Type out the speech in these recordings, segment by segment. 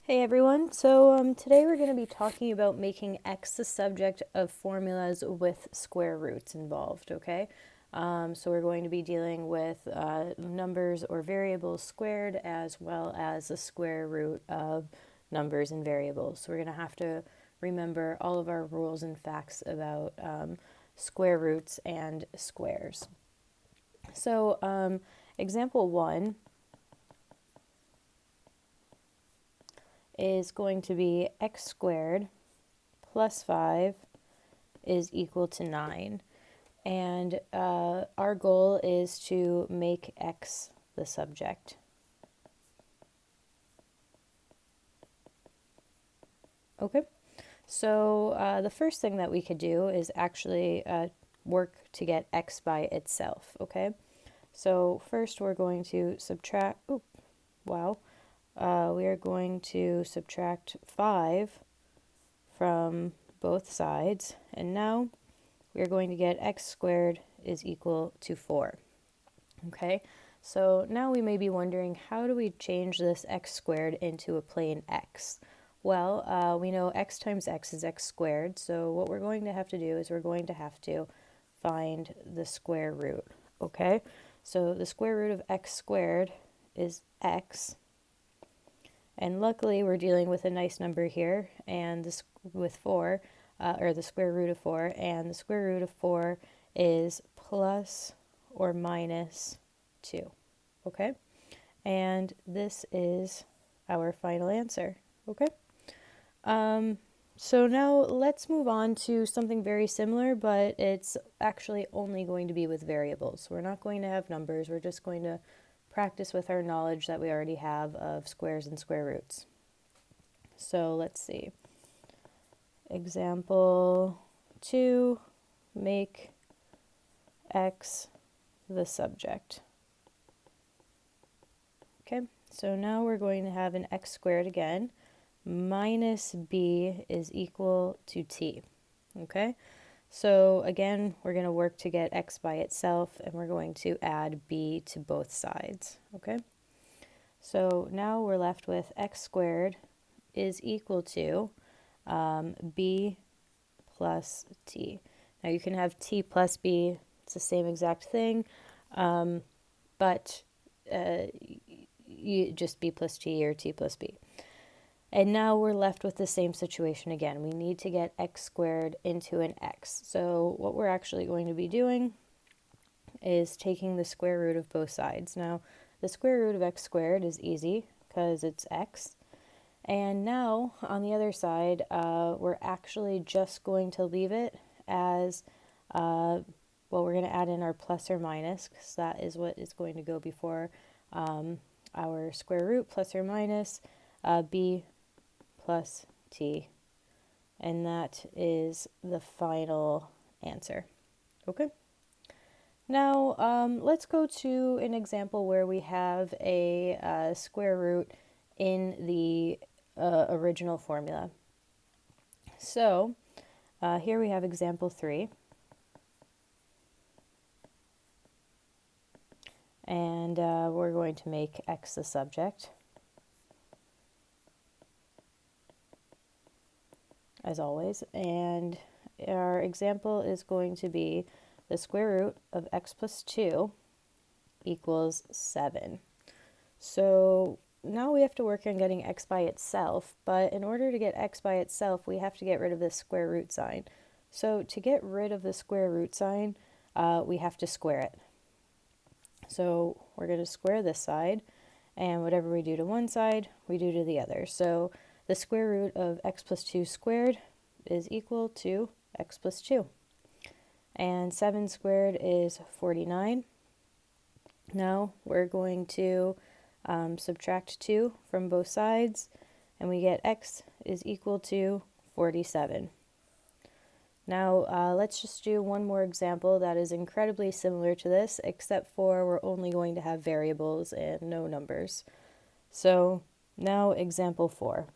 Hey everyone, today we're going to be talking about making x the subject of formulas with square roots involved, okay? So we're going to be dealing with numbers or variables squared as well as the square root of numbers and variables. So we're going to have to remember all of our rules and facts about square roots and squares. Example 1 is going to be x squared plus 5 is equal to 9. And our goal is to make x the subject. Okay, so the first thing that we could do is actually work to get x by itself, okay? So first we're going to subtract, we are going to subtract 5 from both sides, and now we are going to get x squared is equal to 4. Okay, so now we may be wondering, how do we change this x squared into a plain x? Well, we know x times x is x squared, so what we're going to have to do is we're going to have to find the square root, okay? So the square root of x squared is x, and luckily we're dealing with a nice number here, and this with 4, or the square root of 4, and the square root of 4 is plus or minus 2, okay? And this is our final answer, okay? So now let's move on to something very similar, but it's actually only going to be with variables. We're not going to have numbers, we're just going to practice with our knowledge that we already have of squares and square roots. So let's see. Example 2, make x the subject. Okay, so now we're going to have an x squared again, minus b is equal to t. Okay, so again, we're going to work to get x by itself, and we're going to add b to both sides. Okay, so now we're left with x squared is equal to b plus t. Now you can have t plus b, it's the same exact thing, but you just b plus t or t plus b. And now we're left with the same situation again. We need to get x squared into an x. So what we're actually going to be doing is taking the square root of both sides. Now, the square root of x squared is easy because it's x. And now, on the other side, we're actually just going to leave it as, we're going to add in our plus or minus, because that is what is going to go before our square root, plus or minus, b plus t, and that is the final answer. Okay. Now, let's go to an example where we have a square root in the original formula. So, here we have example 3. And we're going to make x the subject, as always. And our example is going to be the square root of x plus 2 equals 7. So now we have to work on getting x by itself, but in order to get x by itself, we have to get rid of this square root sign. So to get rid of the square root sign, we have to square it. So we're going to square this side, and whatever we do to one side, we do to the other. So the square root of x plus 2 squared is equal to x plus 2. And 7 squared is 49. Now we're going to subtract 2 from both sides, and we get x is equal to 47. Now let's just do one more example that is incredibly similar to this, except for we're only going to have variables and no numbers. So now example 4.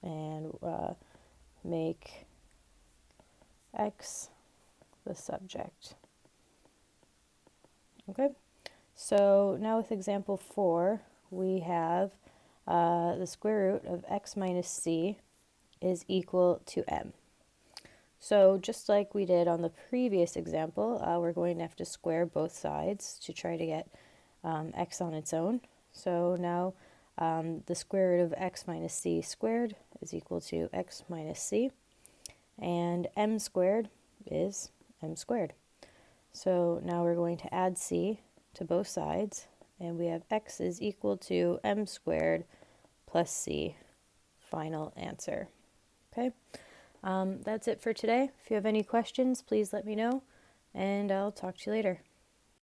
And make x the subject. Okay, So now with example 4, we have the square root of x minus c is equal to m. So just like we did on the previous example, we're going to have to square both sides to try to get x on its own. So now the square root of x minus c squared is equal to x minus c, and m squared is m squared. So now we're going to add c to both sides, and we have x is equal to m squared plus c, final answer. Okay, that's it for today. If you have any questions, please let me know, and I'll talk to you later.